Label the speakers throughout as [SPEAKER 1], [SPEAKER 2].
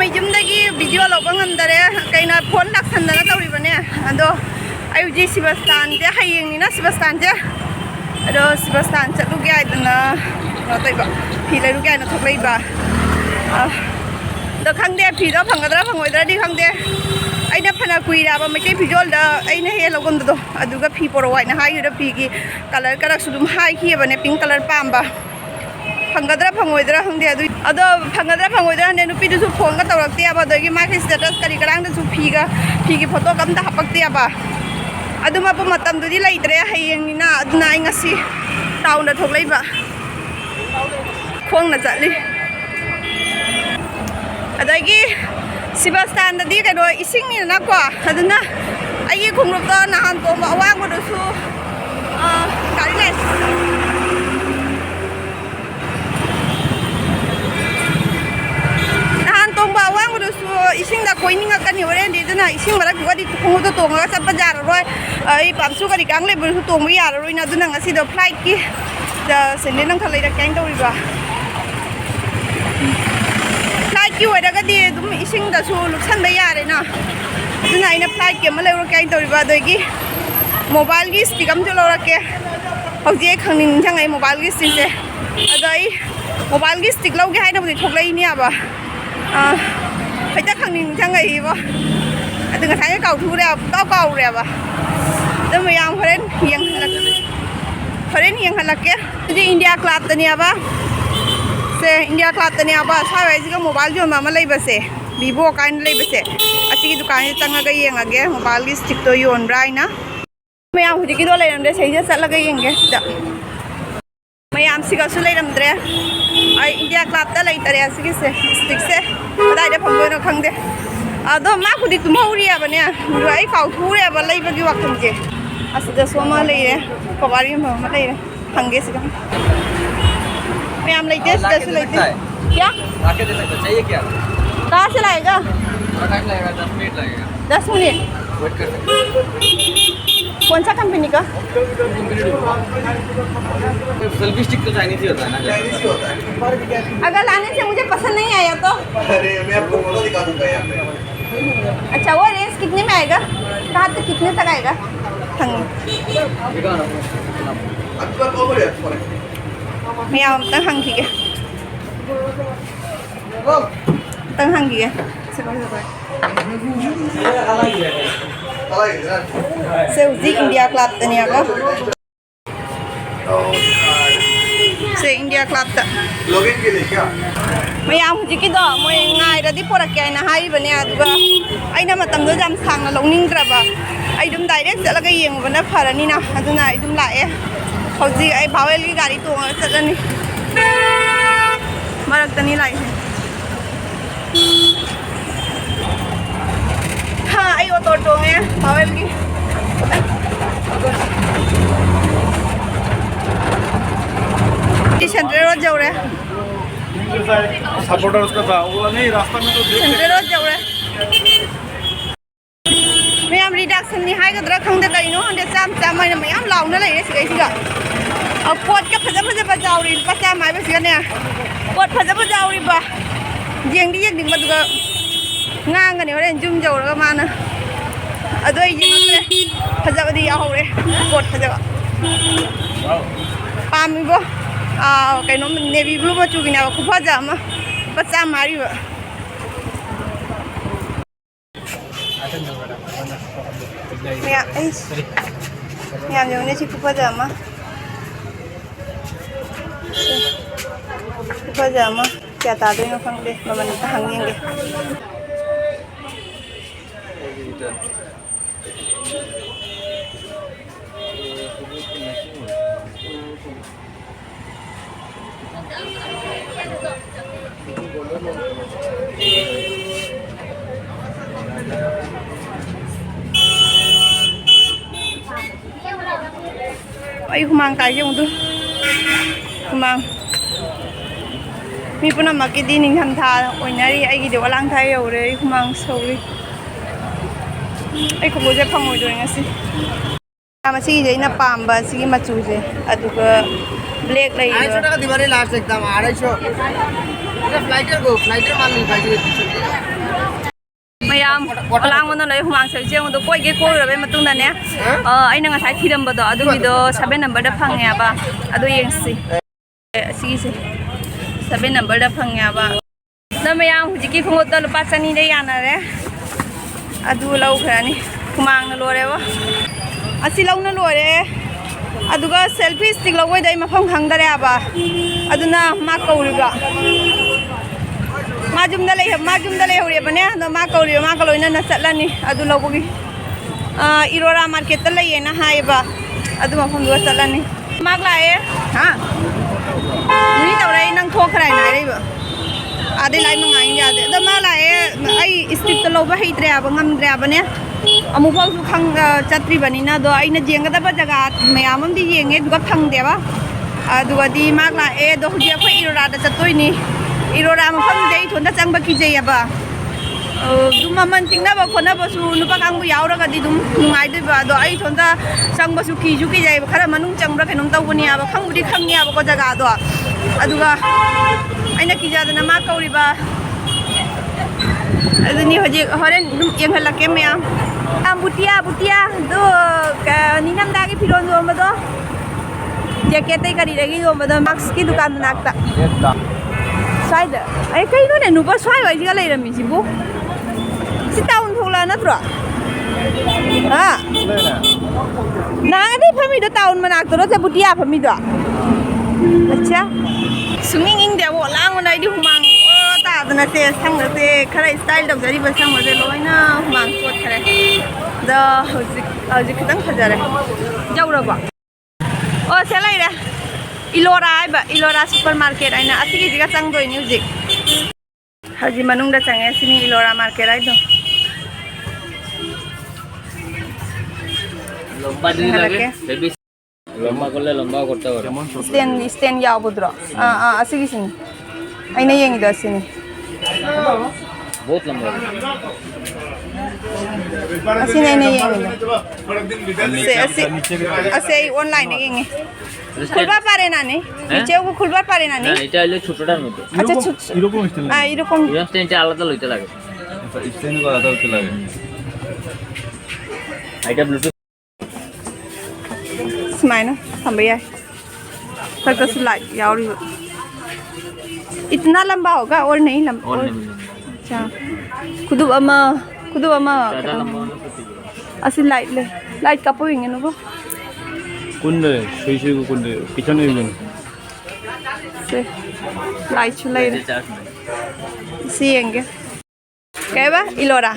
[SPEAKER 1] ꯃꯩꯖꯨꯝꯗꯒꯤ video ꯂꯧꯕ ꯉꯝꯗꯔꯦ ꯀꯩꯅꯣ phone ꯂꯥꯛꯁꯟꯗꯅ ꯇꯧꯔꯤꯕꯅꯦ ꯑꯗꯣ ꯑꯩ ꯍꯧꯖꯤꯛ ꯁꯤꯕꯁꯇꯥꯟꯁꯦ ꯍꯌꯦꯡꯅꯤꯅ ꯁꯤꯕꯁꯇꯥꯟꯁꯦ ꯑꯗꯣ ꯁꯤꯕꯁꯇꯥꯟ ꯆꯠꯂꯨꯒꯦ ꯍꯥꯏꯗꯅ ꯀꯩꯅꯣ ꯇꯧꯕ ꯐꯤ ꯂꯩꯔꯨꯒꯦ ꯍꯥꯏꯅ ꯊꯣꯛꯂꯛꯏꯕ ꯑꯗꯣ ꯈꯪꯗꯦ ꯐꯤꯗꯣ ꯐꯪꯒꯗ꯭ꯔꯥ ꯐꯪꯉꯣꯏꯗ꯭ꯔꯗꯤ ꯈꯪꯗꯦ ꯑꯩꯅ ꯐꯅ ꯀꯨꯏꯔꯕ ꯃꯩꯇꯩ ꯐꯤꯖꯣꯜꯗ ꯑꯩꯅ ꯍꯦꯛ ꯂꯧꯒꯟꯕꯗꯣ ꯑꯗꯨꯒ ꯐꯤ ꯄꯣꯔꯛꯑꯣ ꯍꯥꯏꯅ ꯍꯥꯏꯈꯤꯕꯗ ꯐꯤꯒꯤ ꯀꯂꯔ ꯀꯂꯔꯁꯨ ꯑꯗꯨꯝ ꯍꯥꯏꯈꯤꯕꯅꯦ ꯄꯤꯡ ꯀꯂꯔ ꯄꯥꯝꯕ ꯐꯪꯒꯗ꯭ꯔꯥ ꯐꯪꯉꯣꯏꯗ꯭ꯔꯥ ꯈꯪꯗꯦ ꯑꯗꯣ ꯐꯪꯒꯗ꯭ꯔꯥ ꯐꯪꯉꯣꯏꯗ꯭ꯔꯥ ꯈꯪꯗꯦ ꯅꯨꯄꯤꯗꯨꯁꯨ ꯐꯣꯟꯒ ꯇꯧꯔꯛꯇꯦꯕ ꯑꯗꯒꯤ ꯃꯥꯒꯤ ꯁ꯭ꯇꯦꯇꯁ ꯀꯔꯤ ꯀꯔꯥꯡꯗꯁꯨ ꯐꯤꯒꯤ ꯐꯣꯇꯣꯒ ꯑꯝꯇ ꯍꯥꯞꯄꯛꯇꯦꯕ ꯑꯗꯨꯃꯛꯄ ꯃꯇꯝꯗꯨꯗꯤ ꯂꯩꯇ꯭ꯔꯦ ꯍꯌꯦꯡꯅꯤꯅ ꯑꯗꯨꯅ ꯑꯩ ꯉꯁꯤ ꯇꯥꯎꯟꯗ ꯊꯣꯛꯂꯛꯏꯕ ꯈꯣꯡꯅ ꯆꯠꯂꯤ ꯑꯗꯒꯤ ꯁꯤꯕꯁꯇꯥꯟꯗꯗꯤ ꯀꯩꯅꯣ ꯏꯁꯤꯡꯅꯤꯗꯅꯀꯣ ꯑꯗꯨꯅ ꯑꯩꯒꯤ ꯈꯣꯡꯎꯞꯇꯣ ꯅꯍꯥꯟ ꯇꯣꯡꯕ ꯑꯋꯥꯡꯕꯗꯨꯁꯨ ꯒꯥꯔꯤ ꯂꯩ ꯅꯍꯥꯟ ꯇꯣꯡꯕ ꯑꯋꯥꯡꯕꯗꯨꯁꯨ ꯏꯁꯤꯡꯗ ꯀꯣꯏꯅꯤꯡꯉꯛꯀꯅꯤ ꯍꯣꯔꯦꯟꯗꯤ ꯑꯗꯨꯅ ꯏꯁꯤꯡ ꯃꯔꯛꯇꯨꯒꯗꯤ ꯈꯣꯡꯎꯞꯇꯣ ꯇꯣꯡꯉꯒ ꯆꯠꯄ ꯌꯥꯔꯔꯣꯏ ꯑꯩ ꯄꯥꯝꯁꯨ ꯀꯔꯤ ꯀꯥꯡ ꯂꯩꯕꯗꯨꯁꯨ ꯇꯣꯡꯕ ꯌꯥꯔꯔꯣꯏꯅ ꯑꯗꯨꯅ ꯉꯁꯤꯗꯣ ꯐ꯭ꯂꯥꯏꯠꯀꯤ ꯁꯦꯟꯗꯦꯜ ꯑꯃꯈꯛ ꯂꯩꯔꯛꯀꯦ ꯍꯥꯏꯅ ꯇꯧꯔꯤꯕ ꯐ꯭ꯂꯥꯏꯠꯀꯤ ꯑꯣꯏꯔꯒꯗꯤ ꯑꯗꯨꯝ ꯏꯁꯤꯡꯗꯁꯨ ꯂꯨꯞꯁꯟꯕ ꯌꯥꯔꯦꯅ ꯑꯗꯨꯅ ꯑꯩꯅ ꯐ꯭ꯂꯥꯏꯠꯀꯤ ꯑꯃ ꯂꯧꯔꯛꯀꯦ ꯍꯥꯏꯅ ꯇꯧꯔꯤꯕ ꯑꯗꯒꯤ ꯃꯣꯕꯥꯏꯜꯒꯤ ꯁ꯭ꯇꯤꯛ ꯑꯃꯁꯨ ꯂꯧꯔꯛꯀꯦ ꯍꯧꯖꯤꯛ ꯑꯩ ꯈꯪꯅꯤꯡ ꯅꯤꯡꯁꯤꯡꯉꯛꯏ ꯃꯣꯕꯥꯏꯜꯒꯤ ꯁ꯭ꯇꯤꯛꯁꯦ ꯑꯗꯣ ꯑꯩ ꯃꯣꯕꯥꯏꯜꯒꯤ ꯁ꯭ꯇꯤꯛ ꯂꯧꯒꯦ ꯍꯥꯏꯅꯕꯨꯗꯤ ꯊꯣꯛꯂꯛꯏꯅꯦꯕ ꯍꯦꯛꯇ ꯈꯪꯅꯤꯡ ꯅꯤꯡꯁꯤꯡꯉꯛꯏꯕꯣ ꯑꯗꯨ ꯉꯁꯥꯏꯅ ꯀꯥꯎꯔꯦꯕ ꯑꯗꯨ ꯃꯌꯥꯝ ꯍꯣꯔꯦꯟ ꯌꯦꯡꯍꯜꯂꯛꯀꯦ ꯍꯧꯖꯤꯛ ꯏꯟꯗꯤꯌꯥ ꯀ꯭ꯂꯥꯕꯇꯅꯦꯕ ꯁꯦ ꯏꯟꯗꯤꯌꯥ ꯀ꯭ꯂꯥꯕꯇꯅꯦꯕ ꯁ꯭ꯋꯥꯏꯋꯥꯏꯁꯤꯒ ꯃꯣꯕꯥꯏꯜ ꯌꯣꯟꯕ ꯑꯃ ꯂꯩꯕꯁꯦ ꯚꯤꯚꯣ ꯀꯥꯏꯅ ꯂꯩꯕꯁꯦ ꯑꯁꯤꯒꯤ ꯗꯨꯀꯥꯟꯁꯦ ꯆꯪꯉꯒ ꯌꯦꯡꯉꯒꯦ ꯃꯣꯕꯥꯏꯜꯒꯤ ꯁ꯭ꯇꯤꯛꯇꯣ ꯌꯣꯟꯕ꯭ꯔꯥ ꯍꯥꯏꯅ ꯃꯌꯥꯝ ꯍꯧꯖꯤꯛꯀꯤꯗꯣ ꯂꯩꯔꯝꯗ꯭ꯔꯦ ꯁꯤꯗ ꯆꯠꯂꯒ ꯌꯦꯡꯒꯦ ꯁꯤꯗ ꯃꯌꯥꯝꯁꯤꯒꯁꯨ ꯂꯩꯔꯝꯗ꯭ꯔꯦ ꯑꯩ ꯏꯟꯗꯤꯌꯥ ꯀ꯭ꯂꯥꯕꯇ ꯂꯩꯇꯔꯦ ꯑꯁꯤꯒꯤꯁꯦ ꯁ꯭ꯇꯤꯛꯁꯦ ꯀꯗꯥꯏꯗ ꯐꯪꯗꯣꯏꯅꯣ ꯈꯪꯗꯦ ꯑꯗꯣ ꯃꯥꯕꯨꯗꯤ ꯇꯨꯝꯍꯧꯔꯤꯑꯕꯅꯦ ꯑꯗꯨꯒ ꯑꯩ ꯀꯥꯎꯊꯣꯛꯎꯔꯦꯕ ꯂꯩꯕꯒꯤ ꯋꯥꯈꯜꯁꯦ ꯑꯁꯤꯗꯁꯨ ꯑꯃ ꯂꯩꯔꯦ ꯀꯣꯕꯥꯔ ꯌꯣꯟꯐꯝ ꯑꯃ ꯂꯩꯔꯦ हंगे से मैं आम लेते हैं दस लेते क्या आके दे सकते चाहिए क्या कहाँ से लाएगा थोड़ा टाइम लगेगा 10 मिनट लगेगा 10 मिनट वेट कर सकते कौन सा कंपनी का सेल्फी स्टिक तो चाइनीज ही होता है ना अगर लाने से मुझे पसंद नहीं आया तो अरे मैं आपको फोटो दिखा दूंगा यहाँ पे अच्छा वो रेंज कितने में आएगा कहाँ तक कितने तक आएगा मैं आओ तंग हंगी के से उसी इंडिया क्लब तनिया को से इंडिया क्लब ता लॉगिन के लिए क्या मैं आओ मुझे की दो मैंง่ายระดิปรกแกนะให้บเนี่ยदुगाไอ้น่ะมาตำด้วยจำทางนะลงนิ่งกระบะไอ้ดุมไดเรกจะละก็ยิงบนน่ะพารานี่นะอะดุน่ะไอ้ดุมละเอเขาจีไอ้พาวเวลकी गाड़ीตัวจะละนี่มารักตะนี่ไล่हाँ आई वो तो है पावेल की सेंट्रल रोड जाओ रे
[SPEAKER 2] सपोर्टर उसका था वो नहीं रास्ता में तो
[SPEAKER 1] सेंट्रल रोड जाओ रे मैं हम रिडक्शन नहीं हाई का खंग दे कहीं नो हम दे चाम मैं हम लाऊं ना ले ये सिगा अब कोट का फजा बजाओ री पचा माय बस ने कोट फजा बजाओ री बा Young the मदुगा ngang này lên zoom dầu rồi mà nè ở đây gì nữa thật ra đi ao đấy cột thật ra pam bố cái nó mình navy blue mà chú cái nào cũng phát ra mà bắt ra mà đi vậy mẹ ấy nhà nhiều nên chỉ cũng phát ra mà phát ra mà chả ta đây nó không đi mà mình ta hàng nghiêng kìa Ay humang kayo mo doon humang mi puna makidi ning tham tha oinari ai gi de walang thai yo re humang sori ai ko boje phangoi do ngasi ama si je na pamba si machu je aduga black lai
[SPEAKER 2] 250 दिवारी last एकदम 250
[SPEAKER 1] mayam lang mo na lai humang sa jeng do koi ge koi rabe matung na ne ai na nga sai thiram ba do adu gi do 7 number da phang ya ba adu yeng si si 7 number da phang ya ba na mayam huji ki khungot da lupa chani de ya na re adu lau khani humang na lo re ba asi lau na lo re adu ga selfie stick lo wai dai ma phang khang da re ba adu na ma ko ri ba ma jum da le hore bane no ma ko ri ma ko loina na chatlani adu lobogi irora market ta lai na hai ba adu ma phang do chatlani mak la e ha ni taw rai nang thok khrai nai rai ba ade lai ma ngai ya de da ma la e ai stick ta lo ba hei tre ba ngam tre ba ne amu phang su khang chatri bani na do ai na jeng ga da ba jaga mayam am di yeng e du ga phang de ba adu ga di mak la e do hu je khoi irora da chatoi ni irora ma phang dei thon da chang ba ki je ya ba dum man ting na ba khona ba su nu pa kang bu yaw ra ga di dum ngai de ba do ai thon da chang ba su ki ju ki jai ba khara manung chang ra ke num taw bu ni ya ba khang bu di khang ni ya ba ko jaga do adu ga ai na ki ja da na ma kauri ba adu ni hoje horen dum yeng hala ke me am butia do ka ni nam da ki phiron do ma do jacket tai kari ragi do ma do max ki dukan nak ta sai da ai kai no ne nu ba sai wai ji ga lai ra mi ji bu si taun thola na tro ha na ni phami do taun ma nak to se butia phami do acha sunging ing de wo lang nai di humang o ta na se sang na se khara style dog jari ba sang ma de loi na humang kot khare da hoji khadang khajare jau ra ba o se lai ra ilora ai ba ilora supermarket ai na ati gi ga sang doi music haji manung da change sini ilora market ai do
[SPEAKER 3] lomba din lage baby lomba kolle lomba korta gore
[SPEAKER 1] stand yaw budro asi gi sini ai na yengi do sini
[SPEAKER 3] बहुत लंबा
[SPEAKER 1] asi na yengi se online ne yengi খুলবা পারে না নি নিচেও খুলবা পারে না নি
[SPEAKER 3] না এটা হলো ছোটটার মতো
[SPEAKER 1] আচ্ছা
[SPEAKER 2] এরকম স্টাইল
[SPEAKER 1] এরকম
[SPEAKER 3] স্ট্যান্ডটা আলাদা লইতে লাগে
[SPEAKER 2] স্টাইল করা আলাদা হতে লাগে
[SPEAKER 3] এটা ব্লুটুথ
[SPEAKER 1] स्माइल ना थम्बे यार तक तो लाइट यारी इतना लंबा होगा और नहीं लंबा
[SPEAKER 3] और नहीं
[SPEAKER 1] अच्छा खुदु अमा
[SPEAKER 3] ज्यादा लंबा होना
[SPEAKER 1] असि लाइट का पोइंगे नो
[SPEAKER 2] কোন데 সইসই고 কোন데 পিছনে ইবেন
[SPEAKER 1] से लाइट चलाई
[SPEAKER 3] पड़ती चार्ज में
[SPEAKER 1] सीएंगे क्या बा इलोरा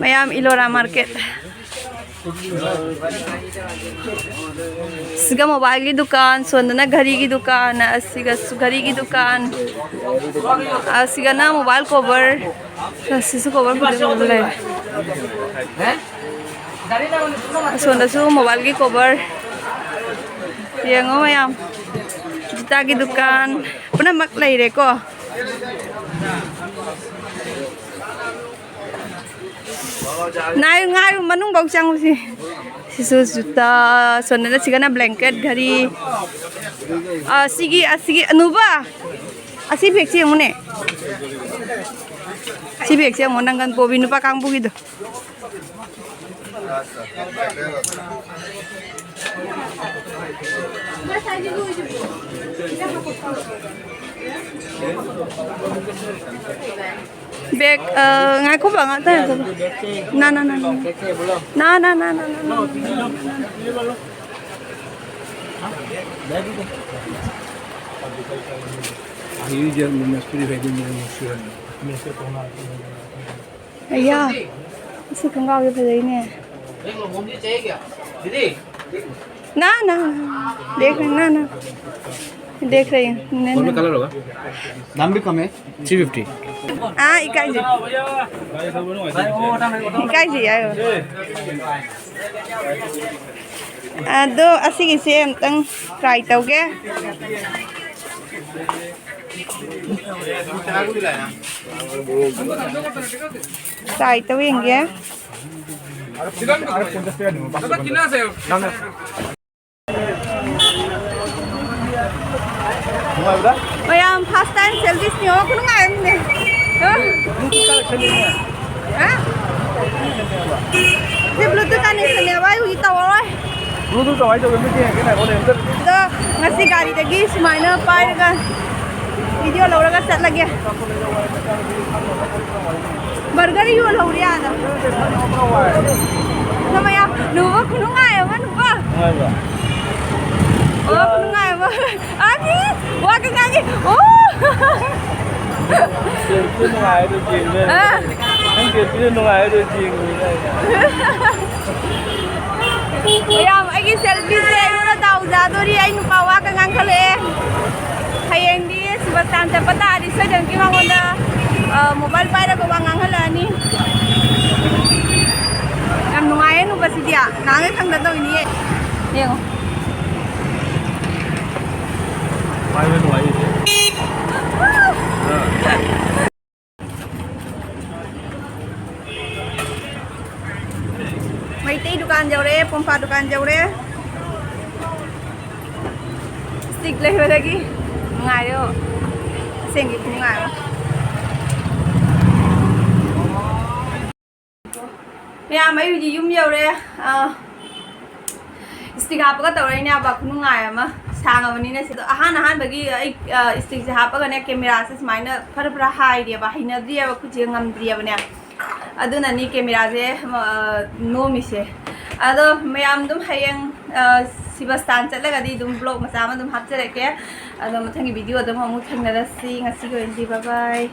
[SPEAKER 1] मैम इलोरा मार्केट सिगा मोबाइल की दुकान सोंदना घड़ी की दुकान सिगा घड़ी की दुकान सिगा ना मोबाइल कवर सिसु कवर बोले सोंदा सु मोबाइल की कवर ये ngô मैम जूता की दुकान पुनः मक लई रे को नाय ngai manung bau chang si sisu juta sonana sigana blanket घड़ी asigi anuba asi bek chi ngone si bek chi ngonang kan po binu pa kang bu gido bag ngai ko ba nga ta na ayya इसे कंगाल के फैले ने
[SPEAKER 3] दीदी
[SPEAKER 1] ना देख रहे ना देख रही हूँ
[SPEAKER 2] और में कलर होगा दाम भी कम है 350
[SPEAKER 1] हाँ इकाई जी आयो दो अस्सी की से हम तंग ट्राई तो के ट्राई तो येंगे ma'am first time selfie niyo ko nung ngayon eh. Ha? Di Bluetooth connection niya ba? Yung itaw ay.
[SPEAKER 2] Bluetooth tawai cho cái này có đèn rất
[SPEAKER 1] Ito, ngasi gari dagi, sumana pa ka. Video laura ka set lagi. Burger yung laura yan. Namaya, nuwa ko nung ngayon, ano ba? Oh, ko nung ngayon ba? Ani, wag ka nga. Oh!
[SPEAKER 2] Chưa ngoài được chuyện đây. Anh kia chưa ngoài được chuyện này.
[SPEAKER 1] Mayam, ay selfie sa iyo na daw. Zadori ay nupawa ka ngang kali. Hayang di, subastan sa pata. Di sa dyan, kimang na mobile pa rin gawang ngang halani. Ang nungayan mo ba si Dia? Nangit ang dadaw ini eh. Yan o.
[SPEAKER 2] Mai bên ngoài đi.
[SPEAKER 1] May tay dukaan jaw re, pompa dukaan jaw re. Stick lang ba lagi? Ngayo. Singit mo ngayo. Kaya may yung yaw re. Stick hapa ka tawag niya ba kung ngayo ma. Sanga manina sito. Ahan bagi stick hapa ka niya camera sa smile na para high dia ba hinadriya ba kuchi ngamdriya ba niya. Aduna ni camera je no mise ado mayam dum hayang sibastan chatlaga di dum vlog masama dum hapchareke ado mathangi video dum hamu thangnara si ngasi ko endi bye bye.